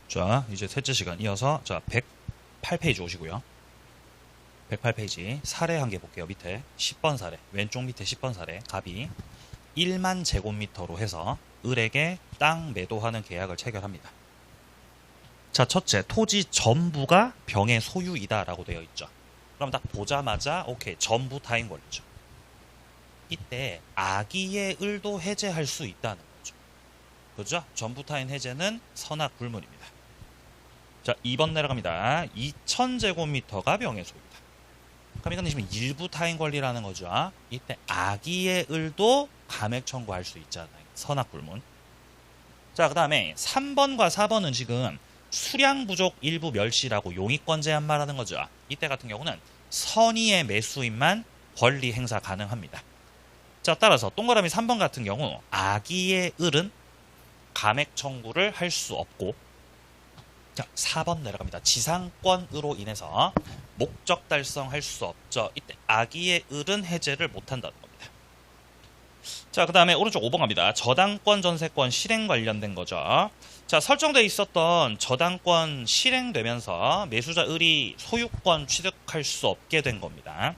자, 이제 셋째 시간 이어서 자 108페이지 오시고요. 108페이지 사례 한 개 볼게요. 밑에 10번 사례, 왼쪽 밑에 10번 사례. 갑이 1만 제곱미터로 해서 을에게 땅 매도하는 계약을 체결합니다. 자, 첫째, 토지 전부가 병의 소유이다 라고 되어 있죠. 그럼 딱 보자마자 오케이, 전부 다인 걸리죠. 이때 악의의 을도 해제할 수 있다는 거죠. 그죠? 전부 타인 해제는 선악 불문입니다. 자, 2번 내려갑니다. 2000제곱미터가 병의 소유다. 그럼 이건 지금 일부 타인 권리라는 거죠. 이때 악의의 을도 감액 청구할 수 있잖아요. 선악 불문. 자, 그 다음에 3번과 4번은 지금 수량 부족 일부 멸시라고 용의권 제한 말하는 거죠. 이때 같은 경우는 선의의 매수인만 권리 행사 가능합니다. 자, 따라서 동그라미 3번 같은 경우 악의의 을은 감액 청구를 할 수 없고, 자, 4번 내려갑니다. 지상권으로 인해서 목적 달성할 수 없죠. 이때 악의의 을은 해제를 못한다는 겁니다. 자, 그 다음에 오른쪽 5번 갑니다. 저당권, 전세권 실행 관련된 거죠. 자, 설정되어 있었던 저당권 실행되면서 매수자 을이 소유권 취득할 수 없게 된 겁니다.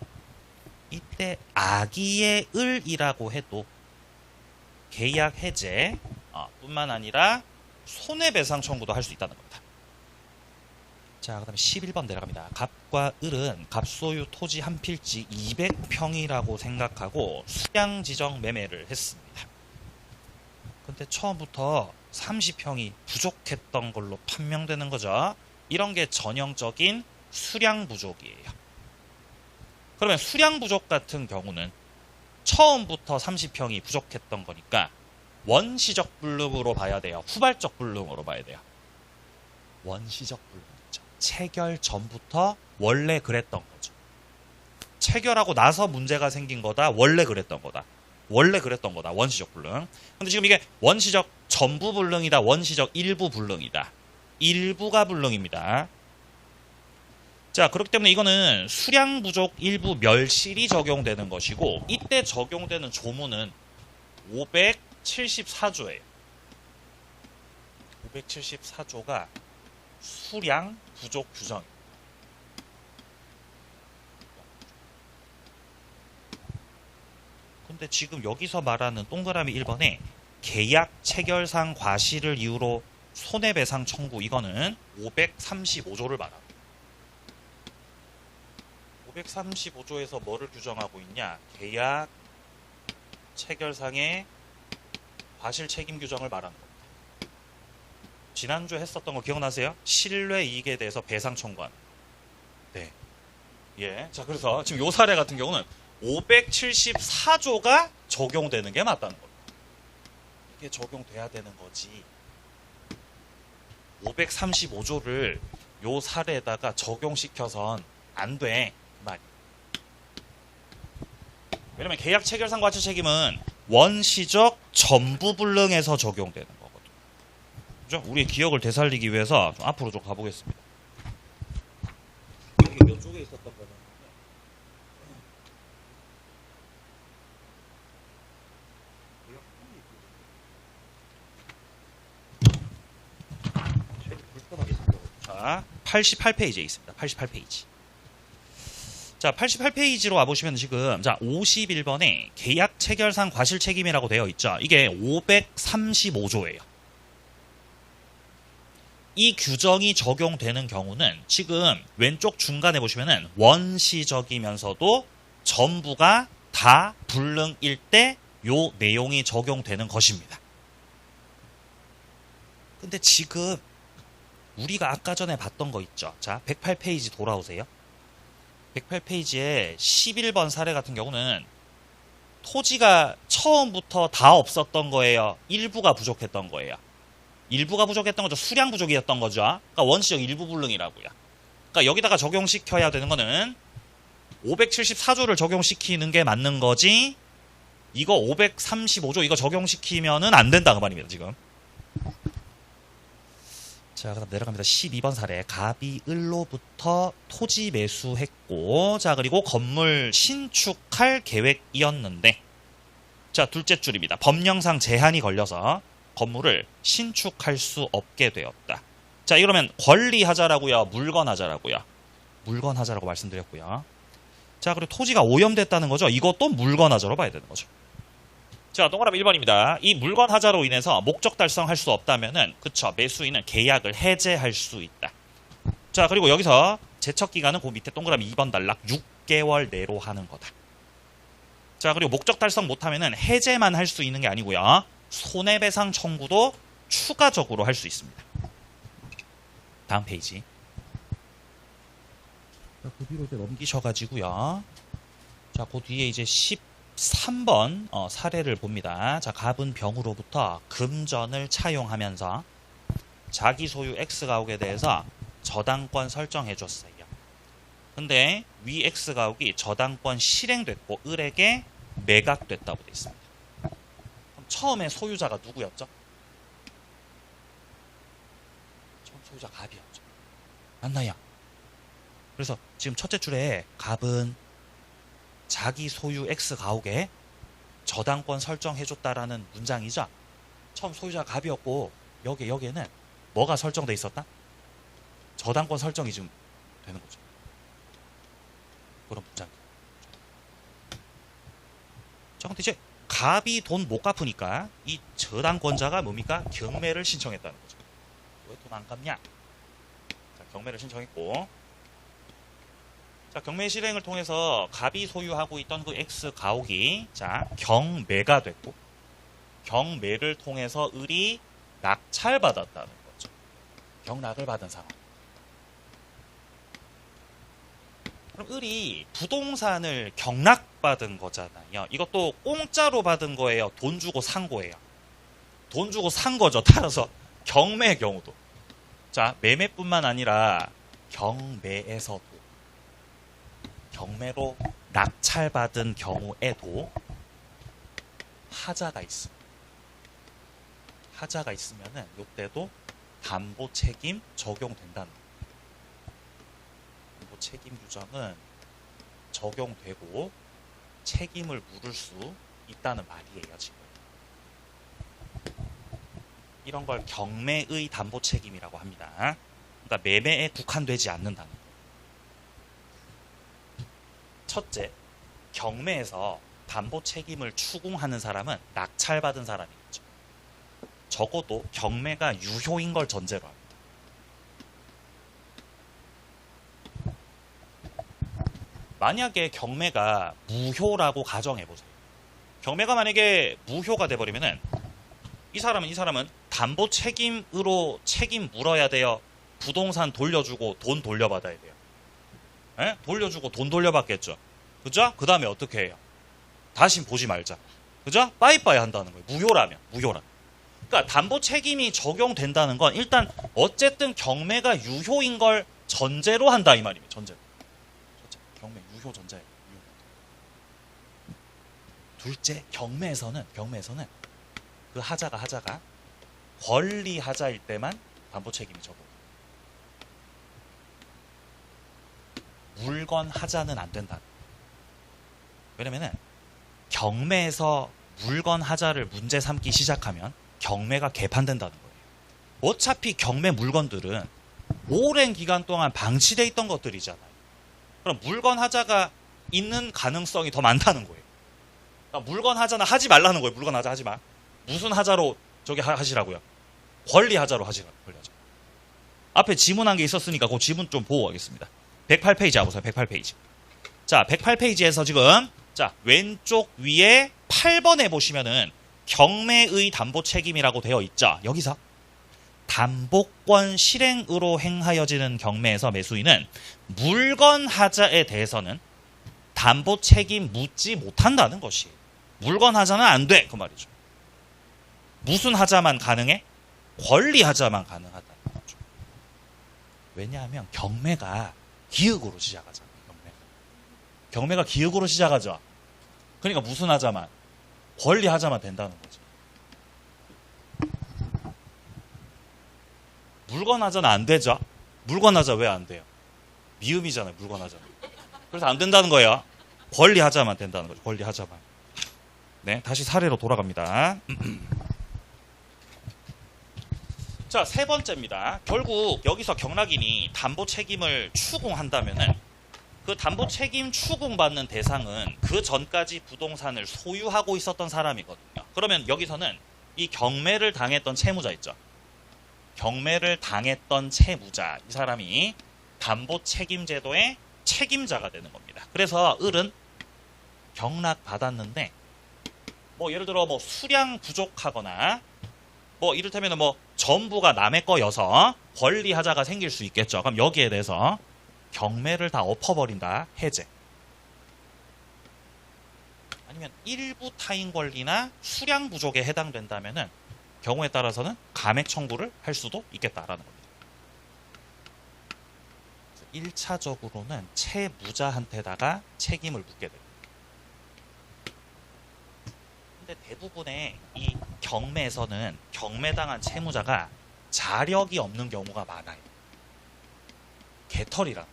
이때 악의의 을이라고 해도 계약 해제 뿐만 아니라 손해배상 청구도 할 수 있다는 겁니다. 자, 그 다음에 11번 내려갑니다. 갑과 을은 갑소유 토지 한 필지 200평이라고 생각하고 수량 지정 매매를 했습니다. 근데 처음부터 30평이 부족했던 걸로 판명되는 거죠. 이런 게 전형적인 수량 부족이에요. 그러면 수량 부족 같은 경우는 처음부터 30평이 부족했던 거니까 원시적 불능으로 봐야 돼요. 후발적 불능으로 봐야 돼요. 원시적 불능이죠. 체결 전부터 원래 그랬던 거죠. 체결하고 나서 문제가 생긴 거다. 원래 그랬던 거다. 원래 그랬던 거다. 원시적 불능. 근데 지금 이게 원시적 전부 불능이다. 원시적 일부 불능이다. 일부가 불능입니다. 자, 그렇기 때문에 이거는 수량 부족 일부 멸실이 적용되는 것이고, 이때 적용되는 조문은 574조예요. 574조가 수량 부족 규정. 근데 지금 여기서 말하는 동그라미 1번에 계약 체결상 과실을 이유로 손해배상 청구, 이거는 535조를 말합니다. 535조에서 뭐를 규정하고 있냐? 계약 체결상의 과실 책임 규정을 말하는 겁니다. 지난주에 했었던 거 기억나세요? 실외 이익에 대해서 배상 청구하는. 네. 예. 자, 그래서 지금 요 사례 같은 경우는 574조가 적용되는 게 맞다는 겁니다. 이게 적용돼야 되는 거지. 535조를 요 사례에다가 적용시켜선 안 돼. 왜냐면 계약 체결상 과실 책임은 원시적 전부 불능에서 적용되는 거거든요. 그죠? 우리의 기억을 되살리기 위해서 좀 앞으로 좀 가보겠습니다. 이게 몇 쪽에 있었던 거냐? 자, 88페이지에 있습니다. 88페이지. 자, 88페이지로 와보시면 지금, 자, 51번에 계약 체결상 과실 책임이라고 되어 있죠. 이게 535조예요. 이 규정이 적용되는 경우는 지금 왼쪽 중간에 보시면은 원시적이면서도 전부가 다 불능일 때 요 내용이 적용되는 것입니다. 근데 지금 우리가 아까 전에 봤던 거 있죠. 자, 108페이지 돌아오세요. 108페이지에 11번 사례 같은 경우는 토지가 처음부터 다 없었던 거예요. 일부가 부족했던 거예요. 일부가 부족했던 거죠. 수량 부족이었던 거죠. 그러니까 원시적 일부 불능이라고요. 그러니까 여기다가 적용시켜야 되는 거는 574조를 적용시키는 게 맞는 거지, 이거 535조 이거 적용시키면은 안 된다 그 말입니다. 지금. 자, 그다음 내려갑니다. 12번 사례. 갑이 을로부터 토지 매수했고, 자, 그리고 건물 신축할 계획이었는데, 자, 둘째 줄입니다. 법령상 제한이 걸려서 건물을 신축할 수 없게 되었다. 자, 이러면 권리하자라고요, 물건하자라고요? 물건하자라고 말씀드렸고요. 자, 그리고 토지가 오염됐다는 거죠. 이것도 물건하자로 봐야 되는 거죠. 자, 동그라미 1번입니다. 이 물건하자로 인해서 목적 달성할 수 없다면은, 그쵸, 매수인은 계약을 해제할 수 있다. 자, 그리고 여기서 제척기간은 그 밑에 동그라미 2번 단락 6개월 내로 하는 거다. 자, 그리고 목적 달성 못하면은 해제만 할 수 있는 게 아니고요, 손해배상 청구도 추가적으로 할 수 있습니다. 다음 페이지. 자, 그 뒤로 이제 넘기셔가지고요. 자, 그 뒤에 이제 13번 사례를 봅니다. 자, 갑은 병으로부터 금전을 차용하면서 자기 소유 X가옥에 대해서 저당권 설정해줬어요. 근데 위 X가옥이 저당권 실행됐고 을에게 매각됐다고 되어 있습니다. 그럼 처음에 소유자가 누구였죠? 처음 소유자 갑이었죠. 맞나요? 그래서 지금 첫째 줄에 갑은 자기 소유 X가옥에 저당권 설정해줬다라는 문장이죠. 처음 소유자 갑이었고 여기에는 뭐가 설정돼 있었다? 저당권 설정이 지금 되는 거죠. 그런 문장. 자, 근데 이제 갑이 돈 못 갚으니까 이 저당권자가 뭡니까? 경매를 신청했다는 거죠. 왜 돈 안 갚냐? 자, 경매를 신청했고, 자, 경매 실행을 통해서 갑이 소유하고 있던 그 X 가옥이 자, 경매가 됐고, 경매를 통해서 을이 낙찰받았다는 거죠. 경락을 받은 상황. 그럼 을이 부동산을 경락받은 거잖아요. 이것도 공짜로 받은 거예요? 돈 주고 산 거예요? 돈 주고 산 거죠. 따라서 경매의 경우도. 자, 매매뿐만 아니라 경매에서도, 경매로 낙찰받은 경우에도 하자가 있습니다. 하자가 있으면은 이때도 담보 책임 적용된다는 거예요. 담보 책임 규정은 적용되고 책임을 물을 수 있다는 말이에요, 지금. 이런 걸 경매의 담보 책임이라고 합니다. 그러니까 매매에 국한되지 않는다는 거예요. 첫째, 경매에서 담보 책임을 추궁하는 사람은 낙찰받은 사람이겠죠. 적어도 경매가 유효인 걸 전제로 합니다. 만약에 경매가 무효라고 가정해보세요. 경매가 만약에 무효가 돼버리면은 이 사람은 담보 책임으로 책임 물어야 돼요? 부동산 돌려주고 돈 돌려받아야 돼요? 에? 돌려주고 돈 돌려받겠죠. 그죠? 그 다음에 어떻게 해요? 다시 보지 말자. 그죠? 빠이빠이 한다는 거예요. 무효라면. 그러니까 담보 책임이 적용된다는 건 일단 어쨌든 경매가 유효인 걸 전제로 한다 이 말입니다. 전제로. 경매 유효 전제예요. 둘째, 경매에서는 그 하자가 권리 하자일 때만 담보 책임이 적용. 물건 하자는 안 된다. 왜냐면은 경매에서 물건 하자를 문제 삼기 시작하면 경매가 개판된다는 거예요. 어차피 경매 물건들은 오랜 기간 동안 방치돼 있던 것들이잖아요. 그럼 물건 하자가 있는 가능성이 더 많다는 거예요. 그러니까 물건 하자는 하지 말라는 거예요. 물건 하자 하지 마. 무슨 하자로 저기 하시라고요? 권리 하자로 하시라고요. 권리 하자. 앞에 지문한 게 있었으니까 그 지문 좀 보고 가겠습니다. 108페이지 가보세요. 108페이지. 자, 108페이지에서 지금 자, 왼쪽 위에 8번에 보시면은 경매의 담보 책임이라고 되어 있죠. 여기서 담보권 실행으로 행하여지는 경매에서 매수인은 물건 하자에 대해서는 담보 책임 묻지 못한다는 것이에요. 물건 하자는 안 돼. 그 말이죠. 무슨 하자만 가능해? 권리 하자만 가능하다는 거죠. 왜냐하면 경매가 기역으로 시작하잖아요. 경매가 기역으로 시작하죠. 그러니까 무슨 하자만? 권리 하자만 된다는 거죠. 물건 하자는 안 되죠. 물건 하자 왜 안 돼요? 미음이잖아요. 물건 하자는. 그래서 안 된다는 거예요. 권리 하자만 된다는 거죠. 권리 하자만. 네, 다시 사례로 돌아갑니다. 자, 세 번째입니다. 결국 여기서 경락인이 담보 책임을 추궁한다면은 그 담보 책임 추궁받는 대상은 그 전까지 부동산을 소유하고 있었던 사람이거든요. 그러면 여기서는 이 경매를 당했던 채무자 있죠. 경매를 당했던 채무자, 이 사람이 담보 책임 제도의 책임자가 되는 겁니다. 그래서 을은 경락 받았는데 뭐 예를 들어 뭐 수량 부족하거나 뭐 이를테면 뭐 전부가 남의 거여서 권리하자가 생길 수 있겠죠. 그럼 여기에 대해서 경매를 다 엎어버린다. 해제. 아니면 일부 타인 권리나 수량 부족에 해당된다면은 경우에 따라서는 감액 청구를 할 수도 있겠다라는 겁니다. 1차적으로는 채무자한테다가 책임을 묻게 됩니다. 근데 대부분의 이 경매에서는 경매당한 채무자가 자력이 없는 경우가 많아요. 개털이라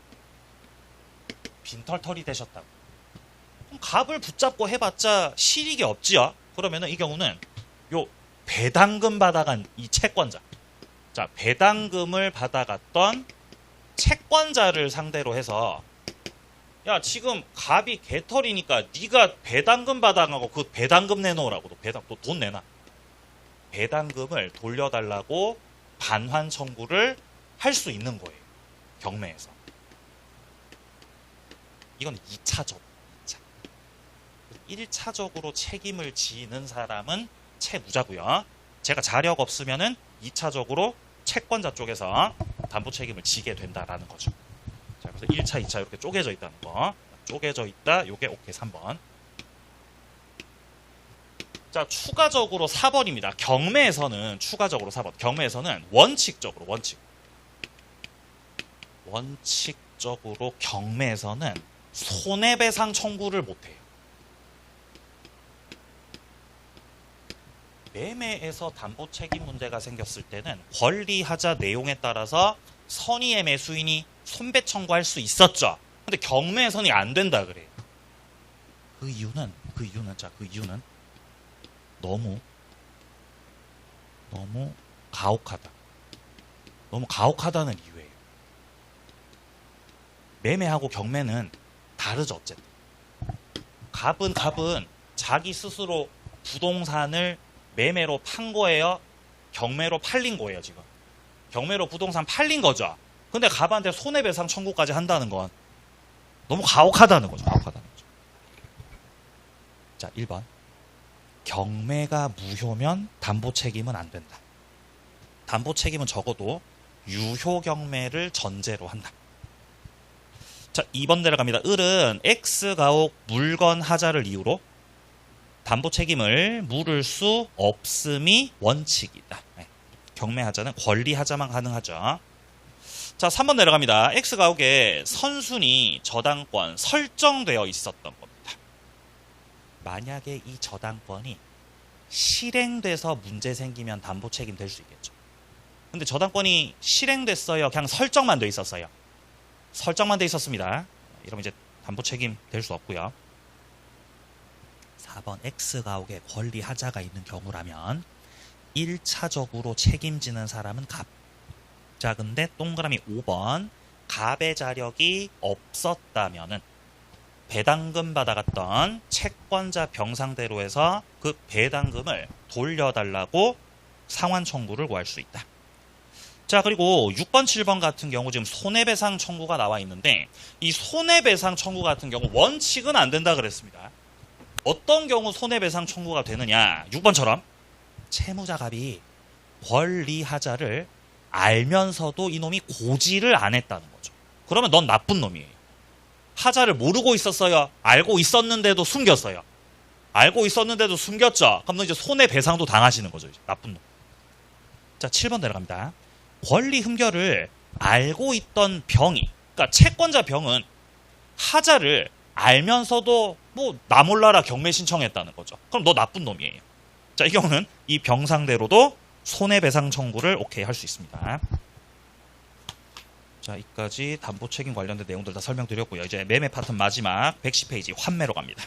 빈털털이 되셨다고. 그럼 갑을 붙잡고 해봤자 실익이 없지요. 그러면은 이 경우는 요 배당금 받아간 이 채권자, 자 배당금을 받아갔던 채권자를 상대로 해서 야 지금 갑이 개털이니까 네가 배당금 받아가고 그 배당금 내놓으라고. 또 돈 내놔. 배당금을 돌려달라고 반환 청구를 할 수 있는 거예요. 경매에서. 이건 2차적. 1차적으로 책임을 지는 사람은 채무자고요. 제가 자력 없으면은 2차적으로 채권자 쪽에서 담보 책임을 지게 된다라는 거죠. 자, 그래서 1차, 2차 이렇게 쪼개져 있다는 거. 쪼개져 있다. 요게 오케이 3번. 자, 추가적으로 4번입니다. 경매에서는 추가적으로 4번. 경매에서는 원칙적으로 경매에서는 손해배상 청구를 못해요. 매매에서 담보 책임 문제가 생겼을 때는 권리하자 내용에 따라서 선의의 매수인이 손배 청구할 수 있었죠. 근데 경매에서는 안 된다 그래요. 그 이유는 너무 가혹하다. 너무 가혹하다는 이유예요. 매매하고 경매는 다르죠. 어쨌든 갑은 자기 스스로 부동산을 매매로 판 거예요? 경매로 팔린 거예요, 지금? 경매로 부동산 팔린 거죠? 근데 갑한테 손해배상 청구까지 한다는 건 너무 가혹하다는 거죠. 자, 1번. 경매가 무효면 담보 책임은 안 된다. 담보 책임은 적어도 유효 경매를 전제로 한다. 자, 2번 내려갑니다. 을은 X 가옥 물건 하자를 이유로 담보 책임을 물을 수 없음이 원칙이다. 경매하자는 권리하자만 가능하죠. 자, 3번 내려갑니다. X가옥에 선순위 저당권 설정되어 있었던 겁니다. 만약에 이 저당권이 실행돼서 문제 생기면 담보 책임 될 수 있겠죠. 근데 저당권이 실행됐어요? 그냥 설정만 돼 있었어요? 설정만 돼 있었습니다. 이러면 이제 담보 책임 될 수 없고요. 4번 X가옥에 권리하자가 있는 경우라면 1차적으로 책임지는 사람은 갑. 자, 근데 동그라미 5번 갑의 자력이 없었다면은 배당금 받아갔던 채권자 병상대로 해서 그 배당금을 돌려달라고 상환 청구를 구할 수 있다. 자, 그리고 6번, 7번 같은 경우 지금 손해배상 청구가 나와 있는데 이 손해배상 청구 같은 경우 원칙은 안 된다 그랬습니다. 어떤 경우 손해배상 청구가 되느냐? 6번처럼 채무자 갑이 권리하자를 알면서도 이놈이 고지를 안 했다는 거죠. 그러면 넌 나쁜 놈이에요. 하자를 모르고 있었어요? 알고 있었는데도 숨겼어요? 알고 있었는데도 숨겼죠? 그럼 너 이제 손해배상도 당하시는 거죠. 이제. 나쁜 놈. 자, 7번 내려갑니다. 권리 흠결을 알고 있던 병이, 그러니까 채권자 병은 하자를 알면서도 뭐 나 몰라라 경매 신청했다는 거죠. 그럼 너 나쁜 놈이에요. 자, 이 경우는 이 병상대로도 손해배상 청구를 오케이 할 수 있습니다. 자, 이까지 담보 책임 관련된 내용들 다 설명드렸고요. 이제 매매 파트 마지막 110페이지 환매로 갑니다.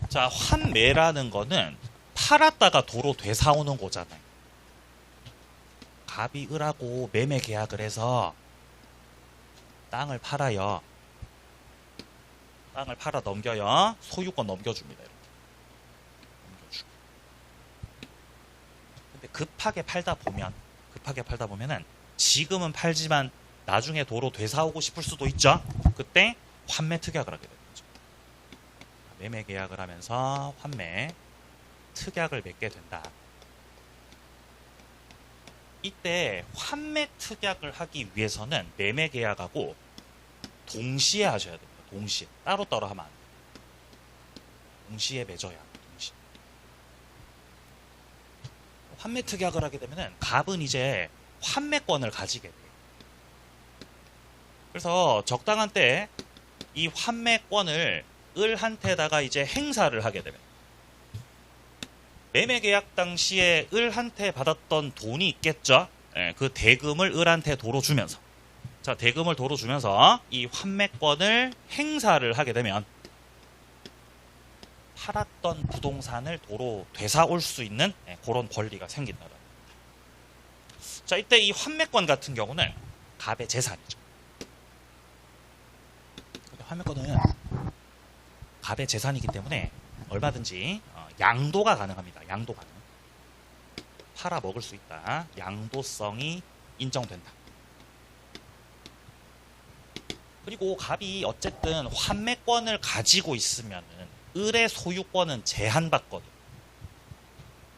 자, 환매라는 거는 팔았다가 도로 되사오는 거잖아요. 갑이 을하고 매매 계약을 해서 땅을 팔아요. 땅을 팔아 넘겨요. 소유권 넘겨줍니다. 이렇게. 넘겨주고. 근데 급하게 팔다 보면은 지금은 팔지만 나중에 도로 되사오고 싶을 수도 있죠. 그때 환매 특약을 하게 되는 거죠. 매매 계약을 하면서 환매 특약을 맺게 된다. 이때 환매 특약을 하기 위해서는 매매 계약하고 동시에 하셔야 됩니다. 동시에. 따로따로 하면 안 돼요. 동시에 맺어야 합니다. 동시에. 환매 특약을 하게 되면은 갑은 이제 환매권을 가지게 돼요. 그래서 적당한 때 이 환매권을 을한테다가 이제 행사를 하게 됩니다. 매매 계약 당시에 을한테 받았던 돈이 있겠죠. 예, 그 대금을 을한테 도로 주면서, 자, 대금을 도로 주면서 이 환매권을 행사를 하게 되면 팔았던 부동산을 도로 되사올 수 있는 그런 권리가 생긴다는 겁니다. 자, 이때 이 환매권 같은 경우는 갑의 재산이죠. 환매권은 갑의 재산이기 때문에 얼마든지 양도가 가능합니다. 양도 가능. 팔아 먹을 수 있다. 양도성이 인정된다. 그리고 갑이 어쨌든 환매권을 가지고 있으면은 을의 소유권은 제한받거든.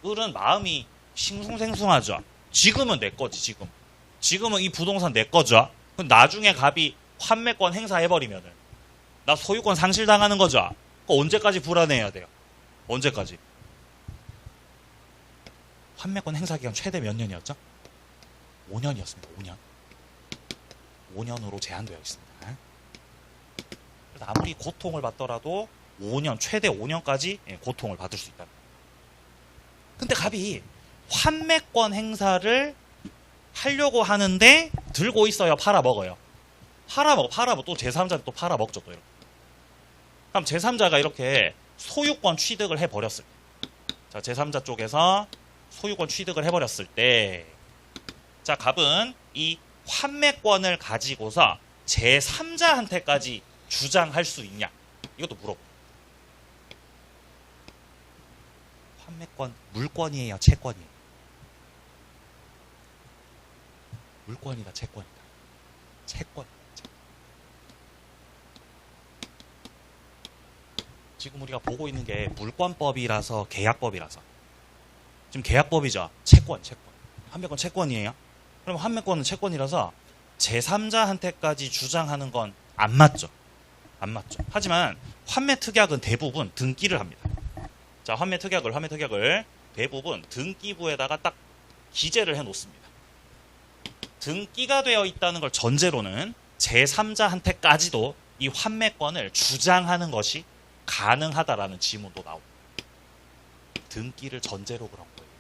을은 마음이 싱숭생숭하죠. 지금은 내 거지, 지금. 지금은 이 부동산 내 거죠. 그럼 나중에 갑이 환매권 행사해버리면은 나 소유권 상실당하는 거죠. 언제까지 불안해야 돼요? 언제까지? 환매권 행사 기간 최대 몇 년이었죠? 5년이었습니다. 5년. 5년으로 제한되어 있습니다. 그래서 아무리 고통을 받더라도 5년, 최대 5년까지 고통을 받을 수 있다. 근데 갑이 환매권 행사를 하려고 하는데 들고 있어요? 팔아먹어요? 팔아먹어. 또 제3자는 또 팔아먹죠. 또 이렇게. 그럼 제3자가 이렇게 소유권 취득을 해버렸을 때, 자, 제3자 쪽에서 소유권 취득을 해버렸을 때, 자, 갑은 이 환매권을 가지고서 제3자한테까지 주장할 수 있냐? 이것도 물어보. 환매권 물권이에요, 채권이에요? 물권이다, 채권이다. 채권. 지금 우리가 보고 있는 게 물권법이라서 계약법이라서. 지금 계약법이죠. 채권. 환매권 채권이에요. 그럼 환매권은 채권이라서 제3자한테까지 주장하는 건 안 맞죠. 안 맞죠. 하지만 환매 특약은 대부분 등기를 합니다. 자, 환매 특약을 대부분 등기부에다가 딱 기재를 해 놓습니다. 등기가 되어 있다는 걸 전제로는 제3자한테까지도 이 환매권을 주장하는 것이 가능하다라는 지문도 나오고, 등기를 전제로 그런 거예요.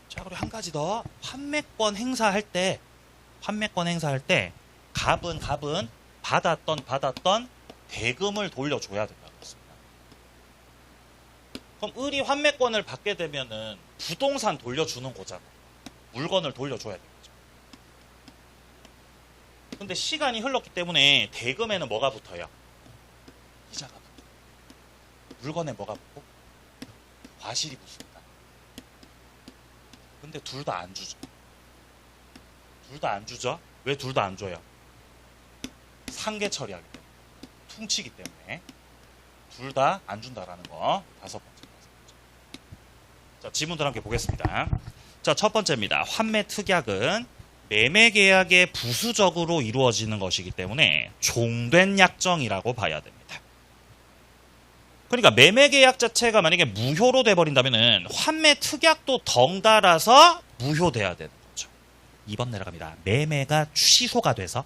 자, 그리고 한 가지 더. 환매권 행사할 때 갑은 받았던 대금을 돌려줘야 된다고 했습니다. 그럼 을이 환매권을 받게 되면은 부동산 돌려주는 거잖아. 물건을 돌려줘야 되겠죠. 근데 시간이 흘렀기 때문에 대금에는 뭐가 붙어요? 이자가 붙어요. 물건에 뭐가 붙고? 과실이 붙습니다. 근데 둘 다 안 주죠. 왜 둘 다 안 줘요? 상계 처리하기 때문에. 퉁치기 때문에. 둘 다 안 준다라는 거. 다섯 번째. 자, 지문들 함께 보겠습니다. 자, 첫 번째입니다. 환매 특약은 매매 계약에 부수적으로 이루어지는 것이기 때문에 종된 약정이라고 봐야 됩니다. 그러니까 매매 계약 자체가 만약에 무효로 돼버린다면은 환매 특약도 덩달아서 무효돼야 되는 거죠. 2번 내려갑니다. 매매가 취소가 돼서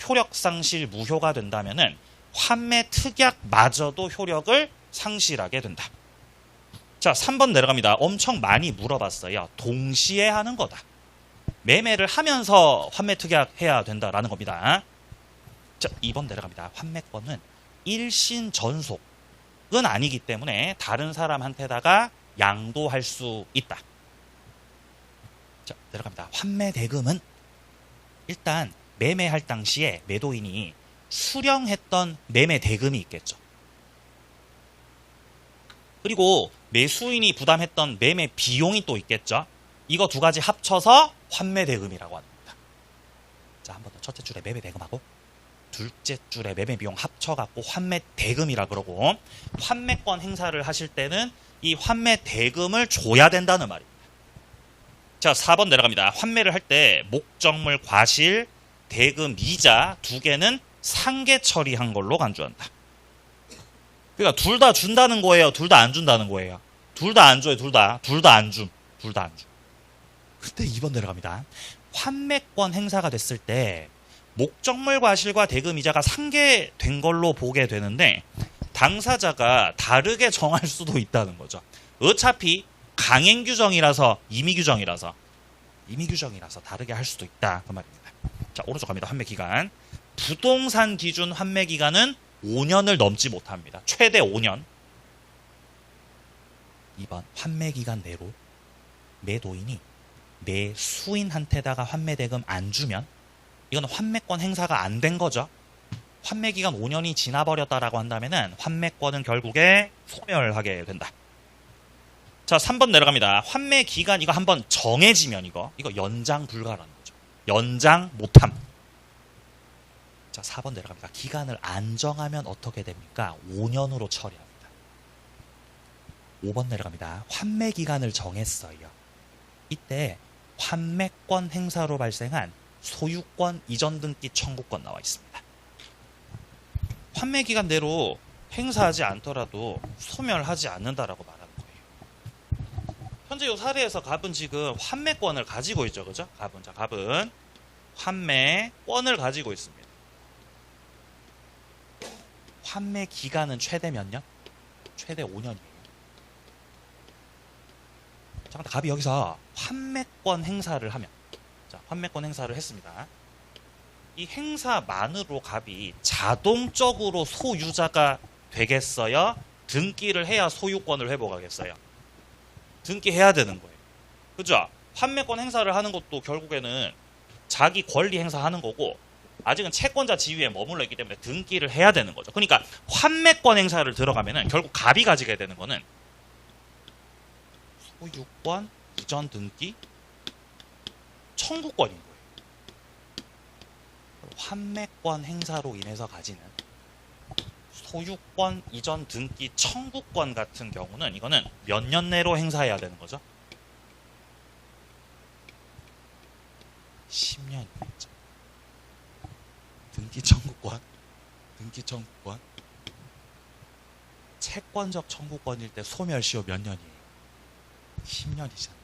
효력 상실 무효가 된다면은 환매 특약마저도 효력을 상실하게 된다. 자, 3번 내려갑니다. 엄청 많이 물어봤어요. 동시에 하는 거다. 매매를 하면서 환매 특약해야 된다라는 겁니다. 자, 2번 내려갑니다. 환매권은 일신 전속은 아니기 때문에 다른 사람한테다가 양도할 수 있다. 자, 내려갑니다. 환매 대금은 일단 매매할 당시에 매도인이 수령했던 매매 대금이 있겠죠. 그리고 매수인이 부담했던 매매 비용이 또 있겠죠. 이거 두 가지 합쳐서 환매 대금이라고 합니다. 자, 한 번 더. 첫째 줄에 매매 대금하고 둘째 줄에 매매 비용 합쳐갖고 환매 대금이라 그러고, 환매권 행사를 하실 때는 이 환매 대금을 줘야 된다는 말입니다. 자, 4번 내려갑니다. 환매를 할 때 목적물 과실, 대금, 이자 두 개는 상계 처리한 걸로 간주한다. 그러니까 둘 다 준다는 거예요? 둘 다 안 준다는 거예요? 둘 다 안 줘요. 둘 다 안 줌. 둘 다 안 줌. 그때 2번 내려갑니다. 환매권 행사가 됐을 때 목적물 과실과 대금 이자가 상계된 걸로 보게 되는데, 당사자가 다르게 정할 수도 있다는 거죠. 어차피 강행 규정이라서, 임의 규정이라서 다르게 할 수도 있다 그 말입니다. 자, 오른쪽 갑니다. 환매 기간. 부동산 기준 환매 기간은 5년을 넘지 못합니다. 최대 5년. 2번 환매 기간 내로 매도인이 매수인한테다가 환매 대금 안 주면 이건 환매권 행사가 안 된 거죠. 환매 기간 5년이 지나버렸다라고 한다면은 환매권은 결국에 소멸하게 된다. 자, 3번 내려갑니다. 환매 기간 이거 한번 정해지면 이거 연장 불가라는 거죠. 연장 못함. 자, 4번 내려갑니다. 기간을 안 정하면 어떻게 됩니까? 5년으로 처리합니다. 5번 내려갑니다. 환매 기간을 정했어요. 이때 환매권 행사로 발생한 소유권 이전 등기 청구권 나와 있습니다. 환매 기간 내로 행사하지 않더라도 소멸하지 않는다라고 말하는 거예요. 현재 이 사례에서 갑은 지금 환매권을 가지고 있죠. 그죠? 갑은 환매권을 가지고 있습니다. 환매 기간은 최대 몇 년? 최대 5년이에요. 자, 근데 갑이 여기서 환매권 행사를 하면, 자, 환매권 행사를 했습니다. 이 행사만으로 갑이 자동적으로 소유자가 되겠어요? 등기를 해야 소유권을 회복하겠어요? 등기해야 되는 거예요. 그죠? 환매권 행사를 하는 것도 결국에는 자기 권리 행사하는 거고, 아직은 채권자 지위에 머물러 있기 때문에 등기를 해야 되는 거죠. 그러니까 환매권 행사를 들어가면은 결국 갑이 가지게 되는 거는 소유권 이전 등기 청구권인 거예요. 환매권 행사로 인해서 가지는 소유권 이전 등기 청구권 같은 경우는 이거는 몇 년 내로 행사해야 되는 거죠? 10년이겠죠. 등기 청구권, 채권적 청구권일 때 소멸시효 몇 년이에요? 10년이잖아요.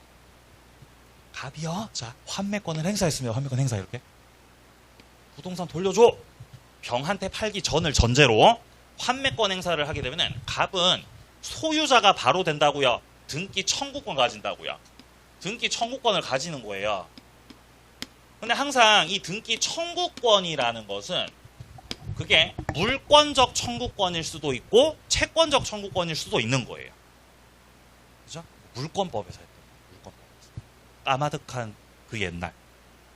갑이요? 자, 환매권을 행사했습니다. 환매권 행사 이렇게. 부동산 돌려줘! 병한테 팔기 전을 전제로 환매권 행사를 하게 되면은 갑은 소유자가 바로 된다고요? 등기 청구권 가진다고요? 등기 청구권을 가지는 거예요. 근데 항상 이 등기 청구권이라는 것은 그게 물권적 청구권일 수도 있고 채권적 청구권일 수도 있는 거예요. 그죠? 물권법에서 했던 물권법에서. 까마득한 그 옛날.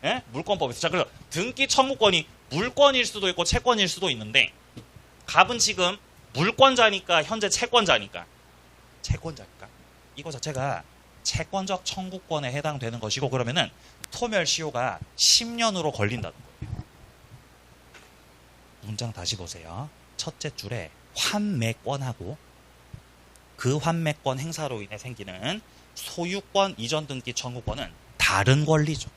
예? 물권법에서. 자, 그래서 등기 청구권이 물권일 수도 있고 채권일 수도 있는데, 갑은 지금 물권자니까 현재 채권자니까 이거 자체가 채권적 청구권에 해당되는 것이고, 그러면은 소멸시효가 10년으로 걸린다는 거예요. 문장 다시 보세요. 첫째 줄에 환매권하고 그 환매권 행사로 인해 생기는 소유권 이전 등기 청구권은 다른 권리죠.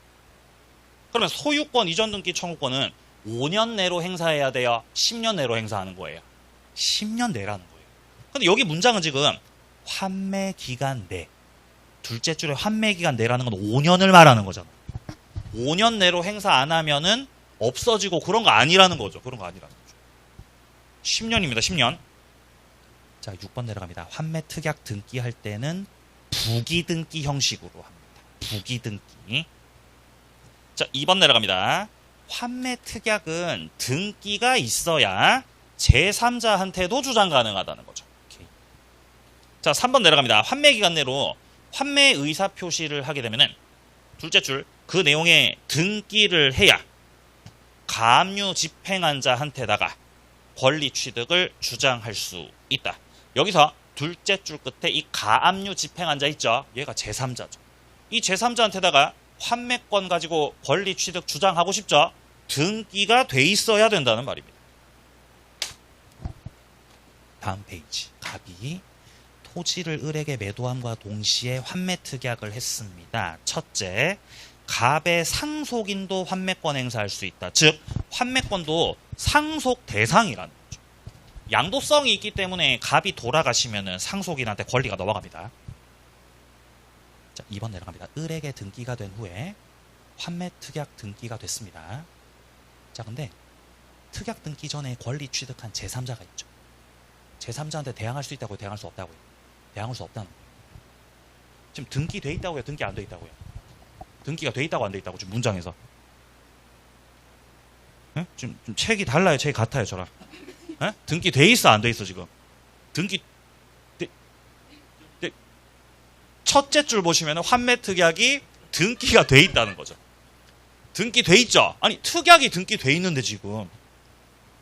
그러면 소유권 이전 등기 청구권은 5년 내로 행사해야 돼요? 10년 내로 행사하는 거예요? 10년 내라는 거예요. 근데 여기 문장은 지금 환매 기간 내, 둘째 줄에 환매 기간 내라는 건 5년을 말하는 거잖아요. 5년 내로 행사 안 하면은 없어지고 그런 거 아니라는 거죠. 10년입니다. 10년. 자, 6번 내려갑니다. 환매 특약 등기할 때는 부기 등기 형식으로 합니다. 부기 등기. 자, 2번 내려갑니다. 환매 특약은 등기가 있어야 제3자한테도 주장 가능하다는 거죠. 오케이. 자, 3번 내려갑니다. 환매 기간 내로 환매 의사 표시를 하게 되면은 둘째 줄, 그 내용에 등기를 해야 가압류 집행한 자한테다가 권리 취득을 주장할 수 있다. 여기서 둘째 줄 끝에 이 가압류 집행한 자 있죠? 얘가 제3자죠. 이 제3자한테다가 환매권 가지고 권리 취득 주장하고 싶죠? 등기가 돼 있어야 된다는 말입니다. 다음 페이지. 갑이 토지를 을에게 매도함과 동시에 환매특약을 했습니다. 첫째, 갑의 상속인도 환매권 행사할 수 있다. 즉, 환매권도 상속 대상이라는 거죠. 양도성이 있기 때문에 갑이 돌아가시면 상속인한테 권리가 넘어갑니다. 자, 2번 내려갑니다. 을에게 등기가 된 후에 환매특약 등기가 됐습니다. 자, 근데 특약 등기 전에 권리 취득한 제3자가 있죠. 제3자한테 대항할 수 있다고요? 대항할 수 없다고요? 대항할 수 없다는 거예요. 지금 등기돼 있다고요? 등기 안 돼 있다고요? 등기가 돼 있다고 안 돼 있다고 지금 문장에서. 에? 지금 좀 책이 달라요? 책이 같아요? 저랑? 에? 등기 돼 있어? 안 돼 있어 지금? 등기 첫째 줄 보시면 환매특약이 등기가 돼 있다는 거죠. 등기 돼 있죠? 아니 특약이 등기 돼 있는데 지금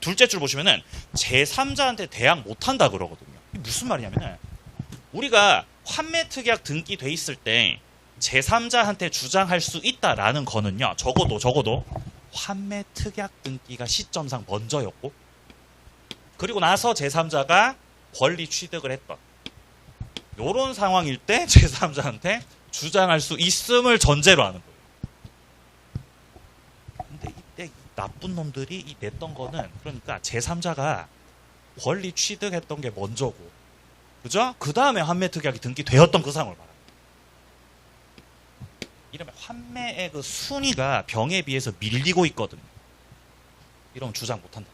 둘째 줄 보시면은 제3자한테 대항 못한다 그러거든요. 이게 무슨 말이냐면은 우리가 환매특약 등기 돼 있을 때 제3자한테 주장할 수 있다라는 거는요. 적어도 환매특약 등기가 시점상 먼저였고 그리고 나서 제3자가 권리 취득을 했던 요런 상황일 때 제3자한테 주장할 수 있음을 전제로 하는 거예요. 근데 이때 나쁜 놈들이 이 냈던 거는 그러니까 제3자가 권리 취득했던 게 먼저고 그죠? 그 다음에 환매특약이 등기되었던 그 상황을 말합니다. 이러면 환매의 그 순위가 병에 비해서 밀리고 있거든요. 이러면 주장 못한다.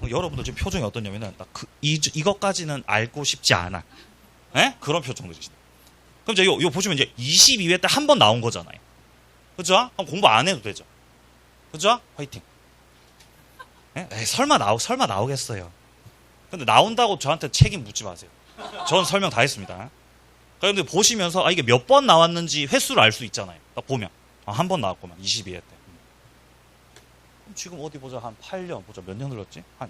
여러분들 지금 표정이 어떠냐면은 이것까지는 알고 싶지 않아. 에? 그런 표정도 주시네. 그럼 이제 요 보시면 이제 22회 때 한 번 나온 거잖아요. 그죠? 그럼 공부 안 해도 되죠. 그죠? 화이팅. 에이, 설마 나오겠어요. 근데 나온다고 저한테 책임 묻지 마세요. 저는 설명 다 했습니다. 그런데 보시면서 이게 몇 번 나왔는지 횟수를 알 수 있잖아요. 딱 보면 한 번 나왔구만 22회 때. 지금 어디 보자 한 8년 보자 몇 년 흘렀지? 한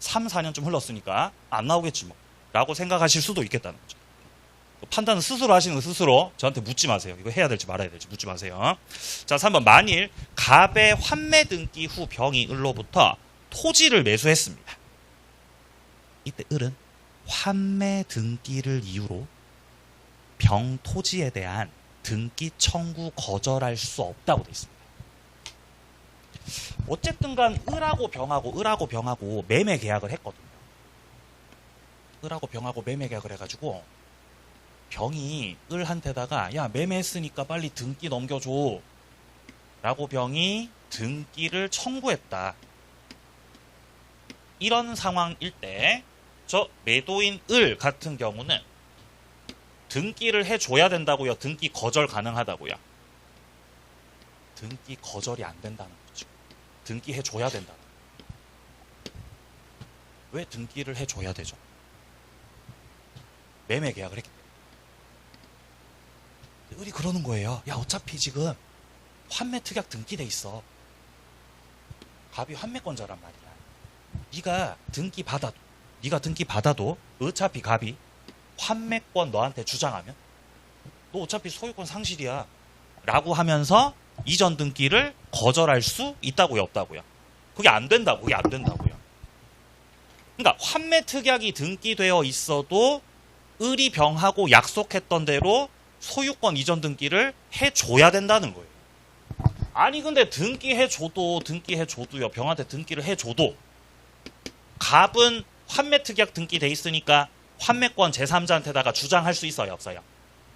3, 4년쯤 흘렀으니까 안 나오겠지 뭐 라고 생각하실 수도 있겠다는 거죠. 판단은 스스로 하시는 거 스스로 저한테 묻지 마세요. 이거 해야 될지 말아야 될지 묻지 마세요. 자, 3번 만일 갑의 환매 등기 후 병이 을로부터 토지를 매수했습니다. 이때 을은 환매 등기를 이유로 병 토지에 대한 등기 청구 거절할 수 없다고 되어 있습니다. 어쨌든 간 을하고 병하고 매매 계약을 했거든요. 을하고 병하고 매매 계약을 해가지고 병이 을한테다가 야 매매했으니까 빨리 등기 넘겨줘 라고 병이 등기를 청구했다. 이런 상황일 때 저 매도인 을 같은 경우는 등기를 해줘야 된다고요? 등기 거절 가능하다고요? 등기 거절이 안 된다는 거죠. 등기 해줘야 된다. 왜 등기를 해줘야 되죠? 매매 계약을 했기 때문에. 을이 그러는 거예요. 야 어차피 지금 환매특약 등기돼 있어. 갑이 환매권자란 말이야. 네가 등기 받아도 어차피 갑이 환매권 너한테 주장하면 너 어차피 소유권 상실이야 라고 하면서 이전 등기를 거절할 수 있다고요? 없다고요? 그게 안 된다고요? 그러니까 환매특약이 등기되어 있어도 을이 병하고 약속했던 대로 소유권 이전 등기를 해줘야 된다는 거예요. 아니 근데 등기해줘도요. 병한테 등기를 해줘도 갑은 환매특약 등기돼 있으니까 환매권 제3자한테다가 주장할 수 있어요? 없어요?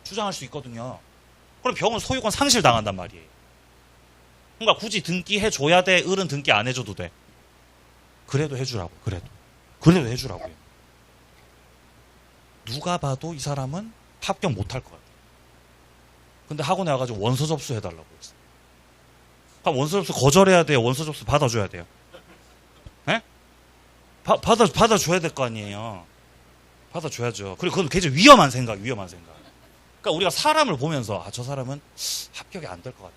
주장할 수 있거든요. 그럼 병은 소유권 상실당한단 말이에요. 그러니까 굳이 등기해줘야 돼? 을은 등기 안 해줘도 돼? 그래도 해주라고. 그래도 해주라고요. 누가 봐도 이 사람은 합격 못할 것 같아요. 근데 학원에 와가지고 원서 접수 해달라고 했어요. 그럼 원서 접수 거절해야 돼요? 원서 접수 받아줘야 돼요? 에? 받아줘야 될 거 아니에요. 받아줘야죠. 그리고 그건 굉장히 위험한 생각. 그러니까 우리가 사람을 보면서 아, 저 사람은 합격이 안 될 것 같아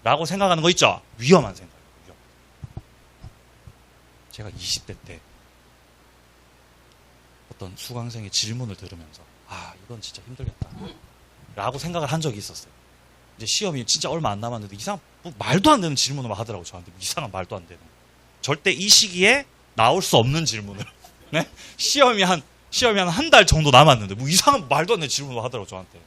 라고 생각하는 거 있죠? 위험한 생각이에요. 제가 20대 때 어떤 수강생의 질문을 들으면서 아, 이건 진짜 힘들겠다 라고 생각을 한 적이 있었어요. 이제 시험이 진짜 얼마 안 남았는데 뭐 말도 안 되는 질문을 막 하더라고요. 저한테 이상한 말도 안 되는. 절대 이 시기에 나올 수 없는 질문을. 네? 시험이 한 달 정도 남았는데 뭐 이상한 말도 안 되는 질문을 하더라고요. 저한테.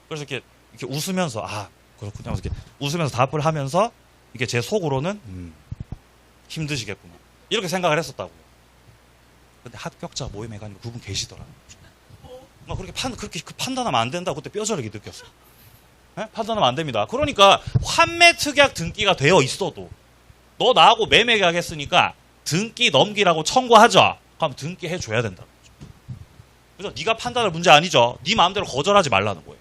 그래서 이렇게 웃으면서 아, 그렇군요. 이렇게 웃으면서 답을 하면서 이게 제 속으로는 힘드시겠구나. 이렇게 생각을 했었다고요. 근데 합격자 모임에 가니까 그분 계시더라고요. 그렇게 판단하면 안 된다고 그때 뼈저리게 느꼈어요. 네? 판단하면 안 됩니다. 그러니까 환매 특약 등기가 되어 있어도 너 나하고 매매 계약했으니까 등기 넘기라고 청구하자. 그럼 등기 해줘야 된다는 거죠. 그죠? 네가 판단할 문제 아니죠. 네 마음대로 거절하지 말라는 거예요.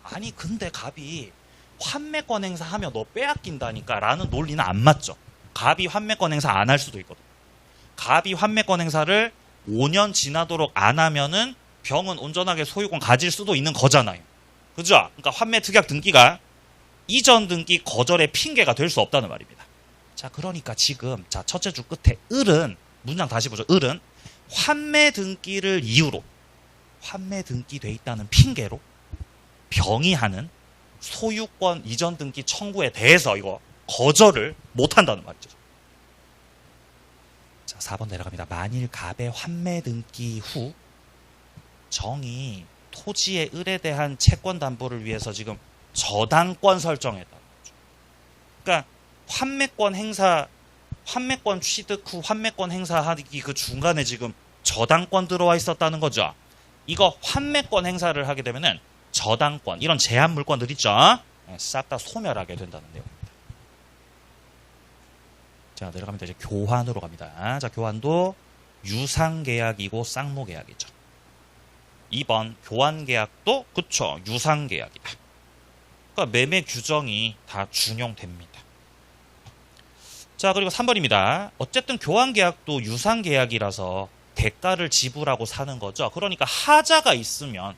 아니 근데 갑이 환매권 행사하면 너 빼앗긴다니까 라는 논리는 안 맞죠. 갑이 환매권 행사 안 할 수도 있거든. 갑이 환매권 행사를 5년 지나도록 안 하면은 병은 온전하게 소유권 가질 수도 있는 거잖아요. 그죠? 그러니까 환매 특약 등기가 이전 등기 거절의 핑계가 될 수 없다는 말입니다. 자, 그러니까 지금 자 첫째 줄 끝에 을은 문장 다시 보죠. 을은 환매 등기를 이유로 환매 등기돼 있다는 핑계로 병이하는 소유권 이전 등기 청구에 대해서 이거 거절을 못한다는 말이죠. 자, 4번 내려갑니다. 만일 갑의 환매 등기 후 정이 토지의 을에 대한 채권 담보를 위해서 지금 저당권 설정했다는 거죠. 그러니까 환매권 취득 후 환매권 행사하기 그 중간에 지금 저당권 들어와 있었다는 거죠. 이거 환매권 행사를 하게 되면은 저당권, 이런 제한 물권들 있죠. 싹 다 소멸하게 된다는 내용입니다. 자, 내려갑니다. 이제 교환으로 갑니다. 자, 교환도 유상계약이고 쌍무계약이죠. 2번 교환계약도 그쵸, 유상계약이다. 그러니까 매매 규정이 다 준용됩니다. 자, 그리고 3번입니다. 어쨌든 교환계약도 유상계약이라서 대가를 지불하고 사는 거죠. 그러니까 하자가 있으면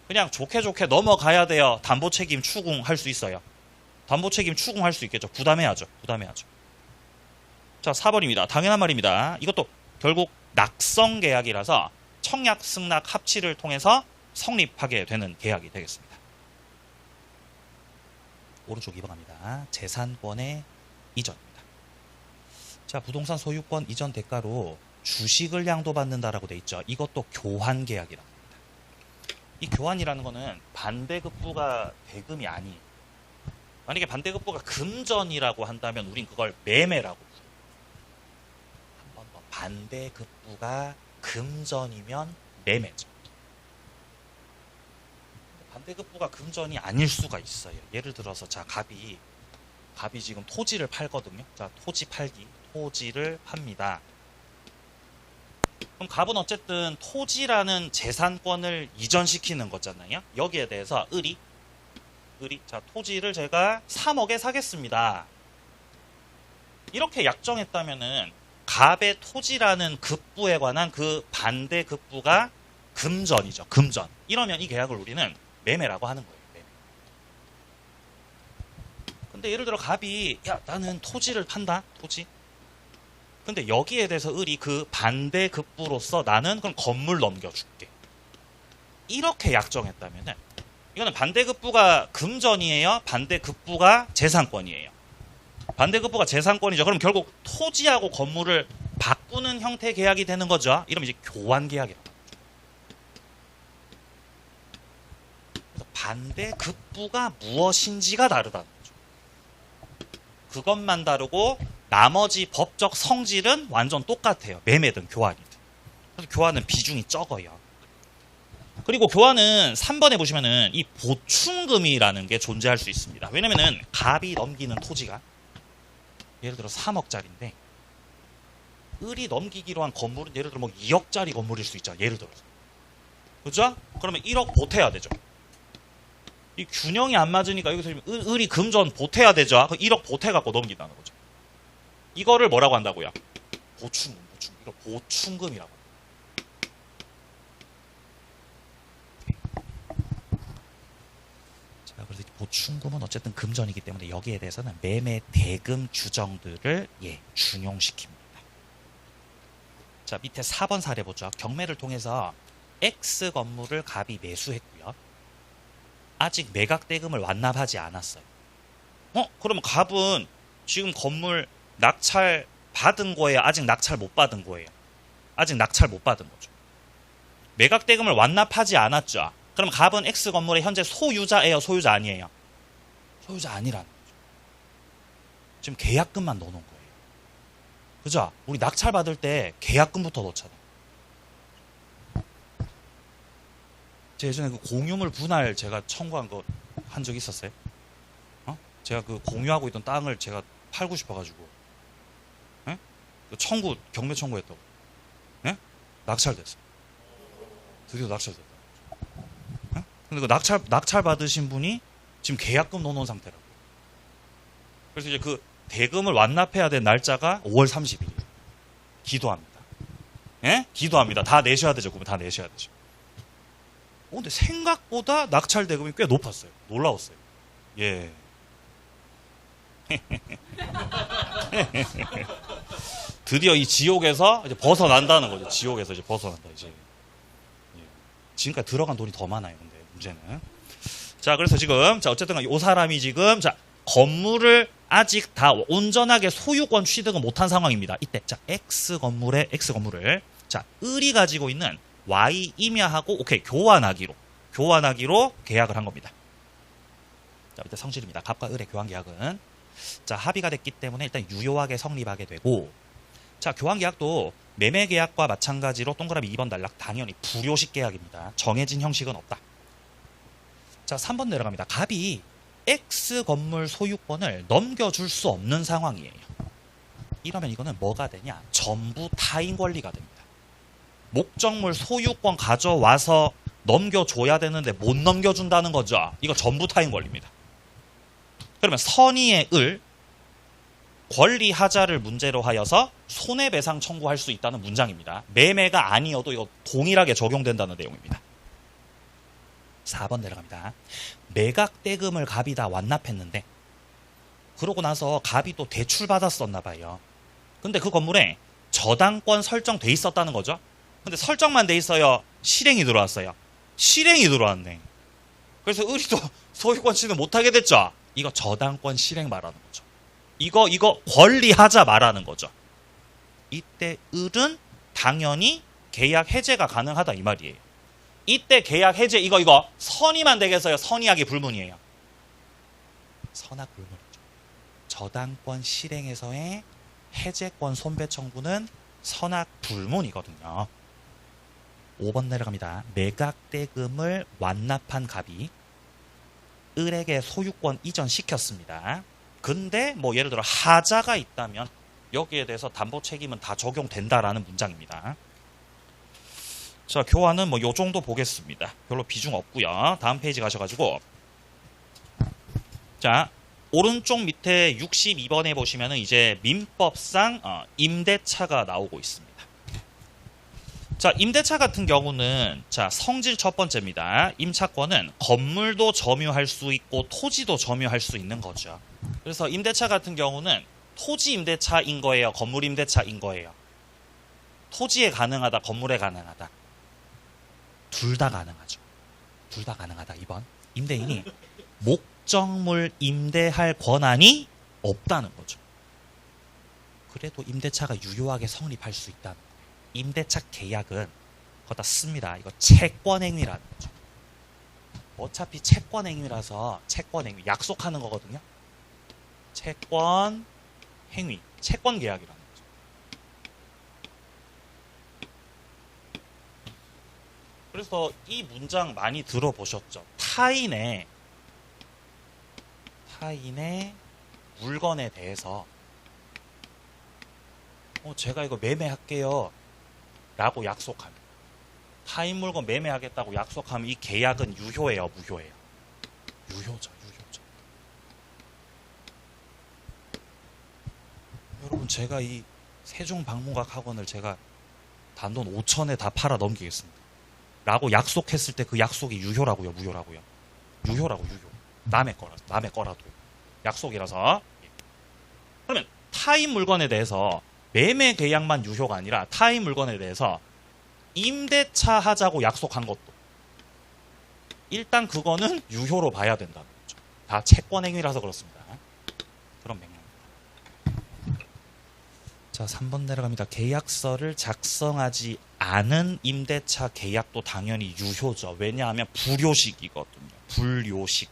그냥 좋게 넘어가야 돼요. 담보책임 추궁할 수 있어요. 담보책임 추궁할 수 있겠죠. 부담해야죠. 자, 4번입니다. 당연한 말입니다. 이것도 결국 낙성계약이라서 청약, 승낙, 합치를 통해서 성립하게 되는 계약이 되겠습니다. 오른쪽 2번 갑니다. 재산권의 이전입니다. 자, 부동산 소유권 이전 대가로 주식을 양도받는다라고 돼 있죠. 이것도 교환계약이라고 합니다. 이 교환이라는 거는 반대급부가 대금이 아니에요. 만약에 반대급부가 금전이라고 한다면 우린 그걸 매매라고 부르요. 한 번 더. 반대급부가 금전이면 매매죠. 반대급부가 금전이 아닐 수가 있어요. 예를 들어서 자, 갑이 지금 토지를 팔거든요. 자, 토지를 팝니다. 그럼 갑은 어쨌든 토지라는 재산권을 이전시키는 거잖아요. 여기에 대해서 을이 자, 토지를 제가 3억에 사겠습니다. 이렇게 약정했다면은 갑의 토지라는 급부에 관한 그 반대 급부가 금전이죠. 금전. 이러면 이 계약을 우리는 매매라고 하는 거예요. 매매. 근데 예를 들어 갑이 야, 나는 토지를 판다. 토지. 근데 여기에 대해서 을이 그 반대 급부로서 나는 그럼 건물 넘겨줄게. 이렇게 약정했다면은 이거는 반대 급부가 금전이에요. 반대 급부가 재산권이에요. 반대 급부가 재산권이죠. 그럼 결국 토지하고 건물을 바꾸는 형태의 계약이 되는 거죠. 이러면 이제 교환 계약이라고 하죠. 그래서 반대 급부가 무엇인지가 다르다는 거죠. 그것만 다르고 나머지 법적 성질은 완전 똑같아요. 매매든 교환이든. 그래서 교환은 비중이 적어요. 그리고 교환은 3번에 보시면은 이 보충금이라는 게 존재할 수 있습니다. 왜냐면은 갑이 넘기는 토지가 예를 들어 3억짜리인데 을이 넘기기로 한 건물은 예를 들어 뭐 2억짜리 건물일 수 있잖아요. 예를 들어서. 그죠? 그러면 1억 보태야 되죠. 이 균형이 안 맞으니까 여기서 을이 금전 보태야 되죠. 1억 보태갖고 넘긴다는 거죠. 이거를 뭐라고 한다고요? 보충금. 이거 보충금이라고. 매매충금은 어쨌든 금전이기 때문에 여기에 대해서는 매매 대금 규정들을 준용시킵니다. 자, 밑에 4번 사례 보죠. 경매를 통해서 X 건물을 갑이 매수했고요. 아직 매각 대금을 완납하지 않았어요. 그러면 갑은 지금 건물 낙찰 받은 거예요? 아직 낙찰 못 받은 거예요? 아직 낙찰 못 받은 거죠. 매각 대금을 완납하지 않았죠. 그럼 갑은 X 건물의 현재 소유자예요? 소유자 아니에요? 소유자 아니라는 거죠. 지금 계약금만 넣어놓은 거예요. 그죠? 우리 낙찰 받을 때 계약금부터 넣잖아요. 제가 예전에 그 공유물 분할 제가 청구한 거 한 적 있었어요? 제가 그 공유하고 있던 땅을 제가 팔고 싶어가지고 경매 청구했다고. 낙찰됐어. 드디어 낙찰됐다. 근데 그 낙찰 받으신 분이 지금 계약금 넣어놓은 상태라고. 그래서 이제 그 대금을 완납해야 될 날짜가 5월 30일이에요. 기도합니다. 기도합니다. 다 내셔야 되죠. 그러면 다 내셔야 되죠. 근데 생각보다 낙찰 대금이 꽤 높았어요. 놀라웠어요. 예. 드디어 이 지옥에서 이제 벗어난다는 거죠. 지옥에서 이제 벗어난다, 이제. 예. 지금까지 들어간 돈이 더 많아요, 근데, 문제는. 자, 그래서 지금, 자, 어쨌든 이 사람이 지금, 자, 건물을 아직 다 온전하게 소유권 취득은 못한 상황입니다. 이때, 자, X 건물을, 자, 을이 가지고 있는 Y 임야하고, 오케이, 교환하기로 계약을 한 겁니다. 자, 일단 성질입니다. 갑과 을의 교환 계약은. 자, 합의가 됐기 때문에 일단 유효하게 성립하게 되고, 자, 교환 계약도 매매 계약과 마찬가지로 동그라미 2번 단락 당연히 불효식 계약입니다. 정해진 형식은 없다. 자, 3번 내려갑니다. 갑이 X 건물 소유권을 넘겨줄 수 없는 상황이에요. 이러면 이거는 뭐가 되냐? 전부 타인 권리가 됩니다. 목적물 소유권 가져와서 넘겨줘야 되는데 못 넘겨준다는 거죠. 이거 전부 타인 권리입니다. 그러면 선의의 을 권리 하자를 문제로 하여서 손해배상 청구할 수 있다는 문장입니다. 매매가 아니어도 이거 동일하게 적용된다는 내용입니다. 4번 내려갑니다. 매각 대금을 갑이 다 완납했는데 그러고 나서 갑이 또 대출받았었나 봐요. 근데 그 건물에 저당권 설정돼 있었다는 거죠. 근데 설정만 돼 있어요? 실행이 들어왔어요? 실행이 들어왔네. 그래서 을이 또 소유권 취득 못하게 됐죠. 이거 저당권 실행 말하는 거죠. 이거 권리하자 말하는 거죠. 이때 을은 당연히 계약 해제가 가능하다 이 말이에요. 이때 계약 해제 이거 선의만 되겠어요? 선의하기 불문이에요. 선악 불문이죠. 저당권 실행에서의 해제권 손배 청구는 선악 불문이거든요. 5번 내려갑니다. 매각 대금을 완납한 갑이 을에게 소유권 이전시켰습니다. 근데 뭐 예를 들어 하자가 있다면 여기에 대해서 담보 책임은 다 적용된다라는 문장입니다. 자, 교환은 뭐 요 정도 보겠습니다. 별로 비중 없고요. 다음 페이지 가셔가지고 자, 오른쪽 밑에 62번에 보시면은 이제 민법상 임대차가 나오고 있습니다. 자, 임대차 같은 경우는 자, 성질 첫 번째입니다. 임차권은 건물도 점유할 수 있고 토지도 점유할 수 있는 거죠. 그래서 임대차 같은 경우는 토지 임대차인 거예요? 건물 임대차인 거예요? 토지에 가능하다, 건물에 가능하다? 둘 다 가능하죠. 둘 다 가능하다. 2번. 임대인이 목적물 임대할 권한이 없다는 거죠. 그래도 임대차가 유효하게 성립할 수 있다는 거예요. 임대차 계약은 거기다 씁니다. 이거 채권행위라는 거죠. 어차피 채권행위라서 채권행위 약속하는 거거든요. 채권행위, 채권계약이라는 거죠. 그래서 이 문장 많이 들어보셨죠. 타인의 물건에 대해서 제가 이거 매매할게요 라고 약속하면, 타인 물건 매매하겠다고 약속하면 이 계약은 유효해요, 무효해요? 유효죠. 여러분, 제가 이 세종박물관 학원을 제가 단돈 5천에 다 팔아 넘기겠습니다 라고 약속했을 때 그 약속이 유효라고요, 무효라고요? 유효라고, 유효. 남의 거라도. 약속이라서. 그러면 타인 물건에 대해서 매매 계약만 유효가 아니라 타인 물건에 대해서 임대차 하자고 약속한 것도 일단 그거는 유효로 봐야 된다는 거죠. 다 채권 행위라서 그렇습니다. 그런 맥락입니다. 자, 3번 내려갑니다. 계약서를 작성하지 않은 임대차 계약도 당연히 유효죠. 왜냐하면 불요식이거든요. 불요식.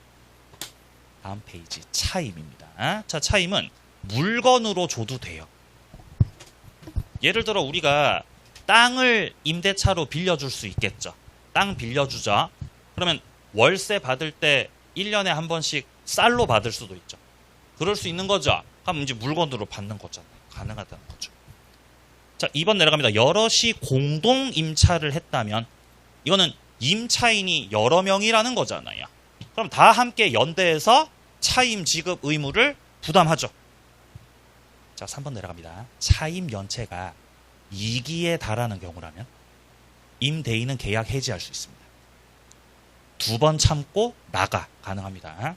다음 페이지 차임입니다. 자, 차임은 물건으로 줘도 돼요. 예를 들어 우리가 땅을 임대차로 빌려줄 수 있겠죠. 땅 빌려주죠. 그러면 월세 받을 때 1년에 한 번씩 쌀로 받을 수도 있죠. 그럴 수 있는 거죠. 그럼 이제 물건으로 받는 거잖아요. 가능하다는 거죠. 자, 2번 내려갑니다. 여럿이 공동 임차를 했다면 이거는 임차인이 여러 명이라는 거잖아요. 그럼 다 함께 연대해서 차임 지급 의무를 부담하죠. 자, 3번 내려갑니다. 차임 연체가 2기에 달하는 경우라면 임대인은 계약 해지할 수 있습니다. 2번 참고 나가 가능합니다.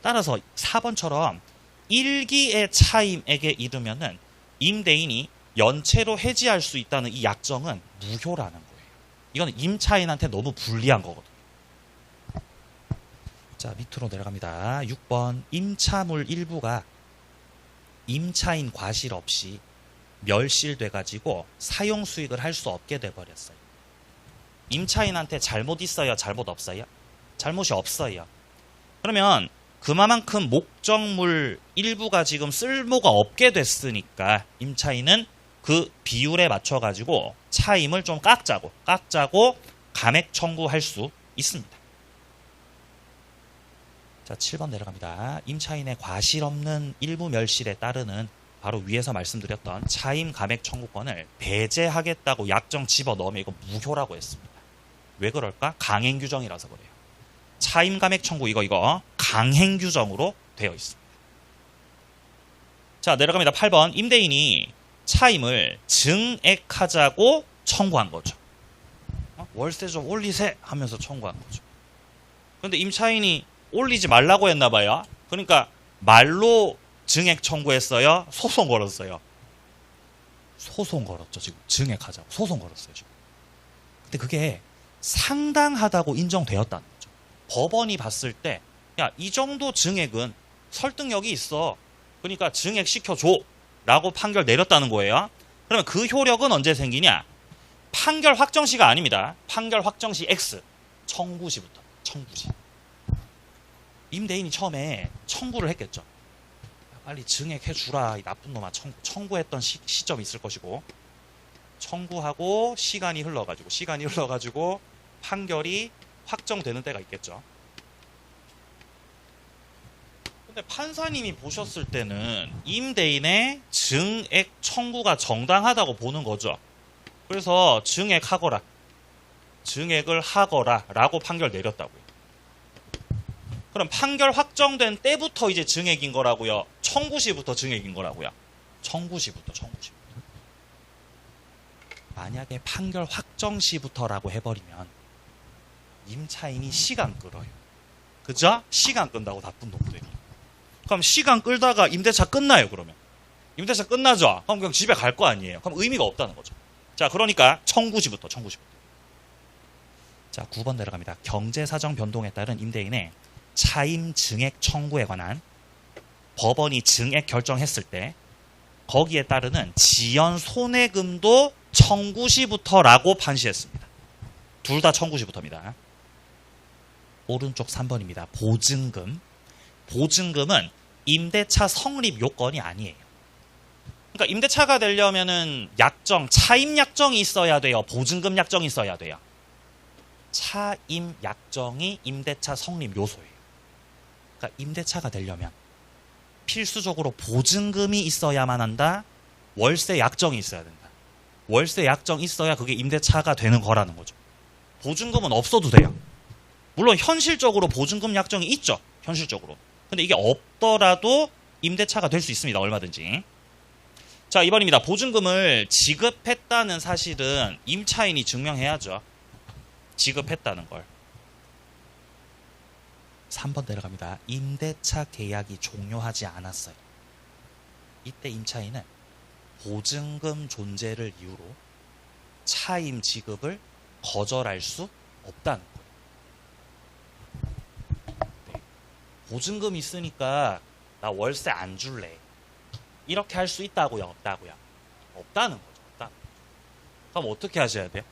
따라서 4번처럼 1기의 차임에게 이르면은 임대인이 연체로 해지할 수 있다는 이 약정은 무효라는 거예요. 이건 임차인한테 너무 불리한 거거든요. 자, 밑으로 내려갑니다. 6번 임차물 일부가 임차인 과실 없이 멸실돼가지고 사용 수익을 할 수 없게 돼버렸어요. 임차인한테 잘못 있어요? 잘못 없어요? 잘못이 없어요. 그러면 그만큼 목적물 일부가 지금 쓸모가 없게 됐으니까 임차인은 그 비율에 맞춰가지고 차임을 좀 깎자고 감액 청구할 수 있습니다. 자, 7번 내려갑니다. 임차인의 과실 없는 일부 멸실에 따르는 바로 위에서 말씀드렸던 차임 감액 청구권을 배제하겠다고 약정 집어넣으면 이거 무효라고 했습니다. 왜 그럴까? 강행 규정이라서 그래요. 차임 감액 청구 이거 강행 규정으로 되어 있습니다. 자, 내려갑니다. 8번 임대인이 차임을 증액하자고 청구한 거죠. 월세 좀 올리세 하면서 청구한 거죠. 그런데 임차인이 올리지 말라고 했나 봐요. 그러니까 말로 증액 청구했어요? 소송 걸었어요? 소송 걸었죠. 지금 증액하자고 소송 걸었어요. 지금. 근데 그게 상당하다고 인정되었다는 거죠. 법원이 봤을 때 야, 이 정도 증액은 설득력이 있어. 그러니까 증액시켜줘 라고 판결 내렸다는 거예요. 그러면 그 효력은 언제 생기냐? 판결 확정시가 아닙니다. 판결 확정시 X 청구시부터. 청구시. 임대인이 처음에 청구를 했겠죠. 빨리 증액해주라 이 나쁜 놈아. 청구했던 시점이 있을 것이고 청구하고 시간이 흘러가지고 판결이 확정되는 때가 있겠죠. 근데 판사님이 보셨을 때는 임대인의 증액 청구가 정당하다고 보는 거죠. 그래서 증액을 하거라 라고 판결 내렸다고요. 그럼 판결 확정된 때부터 이제 증액인 거라고요? 청구시부터 증액인 거라고요? 청구시부터. 만약에 판결 확정시부터라고 해버리면 임차인이 시간 끌어요. 그죠? 시간 끈다고 나쁜 놈들이. 그럼 시간 끌다가 임대차 끝나요, 그러면. 임대차 끝나죠? 그럼 그냥 집에 갈 거 아니에요. 그럼 의미가 없다는 거죠. 자, 그러니까 청구시부터. 자, 9번 내려갑니다. 경제사정 변동에 따른 임대인의 차임 증액 청구에 관한 법원이 증액 결정했을 때 거기에 따르는 지연 손해금도 청구시부터라고 판시했습니다. 둘 다 청구시부터입니다. 오른쪽 3번입니다. 보증금. 보증금은 임대차 성립 요건이 아니에요. 그러니까 임대차가 되려면은 차임 약정이 있어야 돼요. 보증금 약정이 있어야 돼요. 차임 약정이 임대차 성립 요소예요. 그러니까 임대차가 되려면 필수적으로 보증금이 있어야만 한다. 월세 약정이 있어야 된다. 월세 약정 있어야 그게 임대차가 되는 거라는 거죠. 보증금은 없어도 돼요. 물론 현실적으로 보증금 약정이 있죠. 현실적으로. 근데 이게 없더라도 임대차가 될 수 있습니다. 얼마든지. 자, 2번입니다. 보증금을 지급했다는 사실은 임차인이 증명해야죠. 지급했다는 걸. 3번 내려갑니다. 임대차 계약이 종료하지 않았어요. 이때 임차인은 보증금 존재를 이유로 차임 지급을 거절할 수 없다는 거예요. 네. 보증금 있으니까 나 월세 안 줄래. 이렇게 할 수 있다고요? 없다고요? 없다는 거죠. 없다는 거죠. 그럼 어떻게 하셔야 돼요?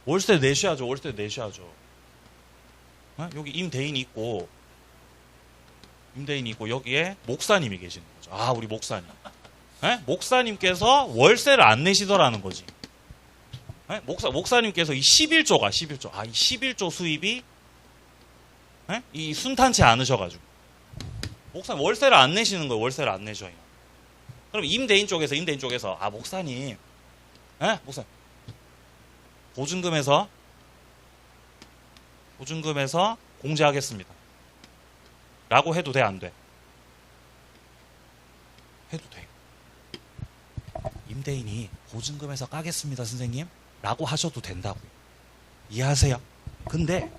월세 내셔야죠. 월세 내셔야죠. 어? 여기 임대인이 있고 여기에 목사님이 계시는 거죠. 아, 우리 목사님. 에? 목사님께서 월세를 안 내시더라는 거지. 에? 목사님께서 이 11조가 11조. 아, 이 11조 수입이 에? 이 순탄치 않으셔가지고 목사님 월세를 안 내시는 거예요. 월세를 안 내셔요. 그럼 임대인 쪽에서 아, 목사님, 에? 목사님 보증금에서 공제하겠습니다. 라고 해도 돼, 안 돼? 해도 돼. 임대인이 보증금에서 까겠습니다, 선생님. 라고 하셔도 된다고요. 이해하세요? 근데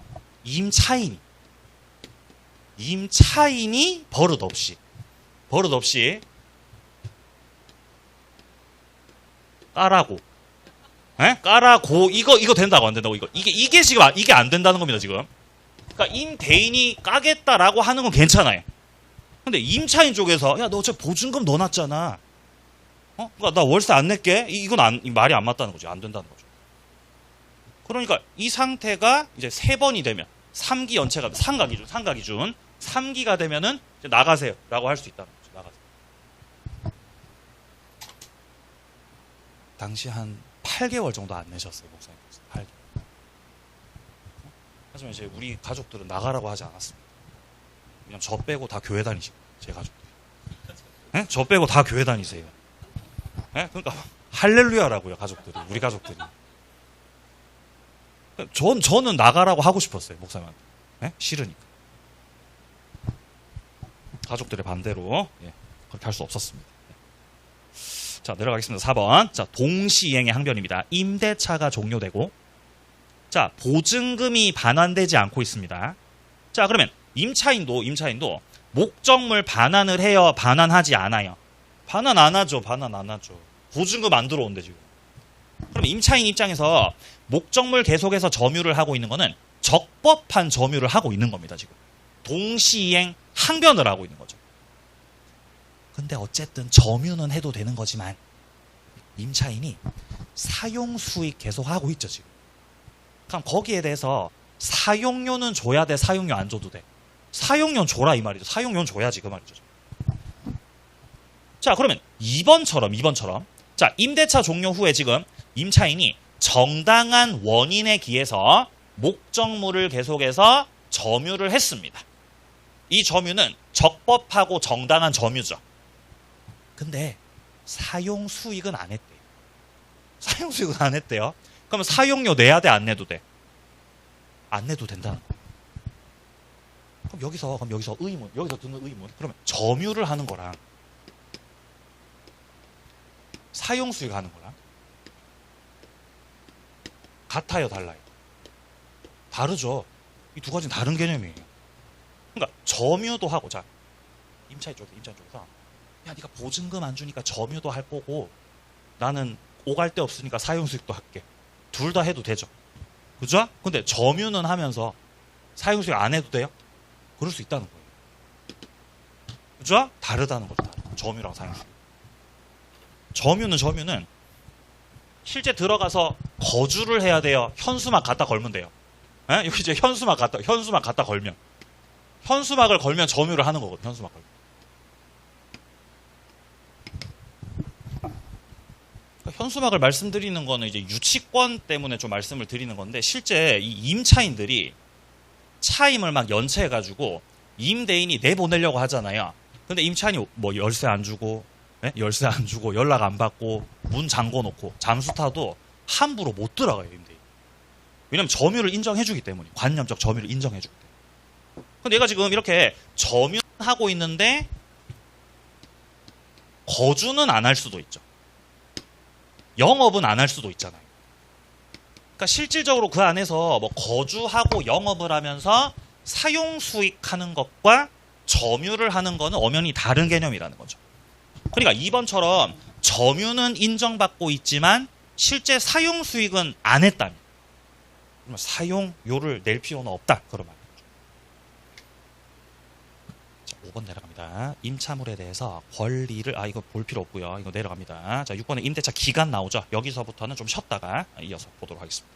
임차인이 버릇없이 까라고. 에? 까라고. 이거 된다고 안 된다고. 이게 지금 이게 안 된다는 겁니다, 지금. 그러니까 임대인이 까겠다라고 하는 건 괜찮아요. 근데 임차인 쪽에서 야, 너 어차피 보증금 넣어놨잖아. 그러니까 나 월세 안 낼게. 이건 말이 안 맞다는 거죠. 안 된다는 거죠. 그러니까 이 상태가 이제 3번이 되면 3기 연체가 상가 기준 3기가 되면은 이제 나가세요라고 할 수 있다는 거죠. 나가세요. 당시 한 8개월 정도 안 내셨어요, 목사님께서. 8개월. 하지만 이제 우리 가족들은 나가라고 하지 않았습니다. 그냥 저 빼고 다 교회 다니시고, 제 가족들. 네? 저 빼고 다 교회 다니세요. 네? 그러니까 할렐루야라고요, 가족들이. 우리 가족들이. 저는 나가라고 하고 싶었어요, 목사님한테. 네? 싫으니까. 가족들의 반대로 그렇게 할 수 없었습니다. 자, 내려가겠습니다. 4번. 자, 동시이행의 항변입니다. 임대차가 종료되고, 자, 보증금이 반환되지 않고 있습니다. 자, 그러면 임차인도 목적물 반환을 해요? 반환하지 않아요? 반환 안 하죠. 보증금 안 들어온대, 지금. 그럼 임차인 입장에서 목적물 계속해서 점유를 하고 있는 거는 적법한 점유를 하고 있는 겁니다, 지금. 동시이행 항변을 하고 있는 거죠. 근데 어쨌든 점유는 해도 되는 거지만 임차인이 사용 수익 계속 하고 있죠, 지금. 그럼 거기에 대해서 사용료는 줘야 돼, 사용료 안 줘도 돼? 사용료는 줘라, 이 말이죠. 사용료는 줘야지, 그 말이죠. 자, 그러면 2번처럼 자, 임대차 종료 후에 지금 임차인이 정당한 원인에 기해서 목적물을 계속해서 점유를 했습니다. 이 점유는 적법하고 정당한 점유죠. 근데 사용 수익은 안 했대요. 사용 수익은 안 했대요. 그러면 사용료 내야 돼, 안 내도 돼? 안 내도 된다는 거예요. 그럼 여기서 드는 의문. 그러면 점유를 하는 거랑 사용 수익 하는 거랑 같아요, 달라요? 다르죠. 이 두 가지는 다른 개념이에요. 그러니까 점유도 하고, 자, 임차인 쪽에서 야, 네가 보증금 안 주니까 점유도 할 거고 나는 오갈 데 없으니까 사용 수익도 할게. 둘 다 해도 되죠. 그죠? 근데 점유는 하면서 사용 수익 안 해도 돼요? 그럴 수 있다는 거예요. 그죠? 다르다는 거죠. 점유랑 사용 수익. 점유는 실제 들어가서 거주를 해야 돼요? 현수막 갖다 걸면 돼요? 에? 여기 이제 현수막 갖다 걸면. 현수막을 걸면 점유를 하는 거거든요. 현수막 걸면. 그러니까 현수막을 말씀드리는 거는 이제 유치권 때문에 좀 말씀을 드리는 건데, 실제 이 임차인들이 차임을 막 연체해가지고 임대인이 내보내려고 하잖아요. 근데 임차인이 뭐 열쇠 안 주고 연락 안 받고 문 잠궈 놓고 잠수 타도 함부로 못 들어가요, 임대인. 왜냐면 점유를 인정해주기 때문에. 관념적 점유를 인정해주기 때문에. 근데 얘가 지금 이렇게 점유하고 있는데 거주는 안 할 수도 있죠. 영업은 안 할 수도 있잖아요. 그러니까 실질적으로 그 안에서 뭐 거주하고 영업을 하면서 사용 수익하는 것과 점유를 하는 거는 엄연히 다른 개념이라는 거죠. 그러니까 2번처럼 점유는 인정받고 있지만 실제 사용 수익은 안 했다면, 그러면 사용료를 낼 필요는 없다. 그런 말이죠. 자, 5번 내려갑니다. 임차물에 대해서 권리를, 이거 볼 필요 없고요. 이거 내려갑니다. 자, 6번에 임대차 기간 나오죠. 여기서부터는 좀 쉬었다가 이어서 보도록 하겠습니다.